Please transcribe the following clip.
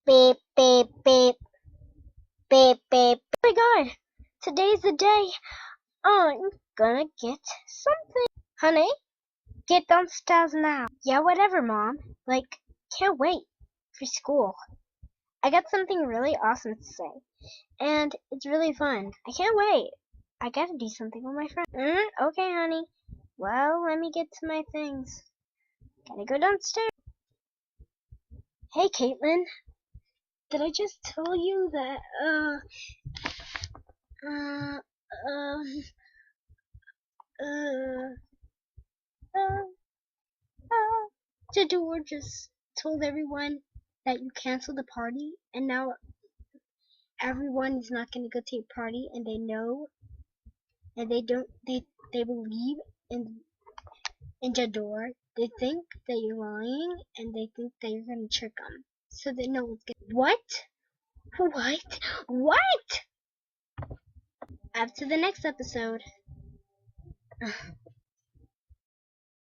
Beep, beep, beep, beep, beep. Oh my god, today's the day I'm gonna get something. Honey, get downstairs now. Yeah, whatever, Mom. Can't wait for school. I got something really awesome to say, and it's really fun. I can't wait. I gotta do something with my friend. Okay, honey. Well, let me get to my things. Gotta go downstairs. Hey, Caitlin. Did I just tell you that, uh, um, uh, uh, Jador just told everyone that you canceled the party, and now everyone is not going to go to a party, and they know, and they believe in Jador. They think that you're lying, and they think that you're going to trick them. So they know what's going. What? What? What? After the next episode.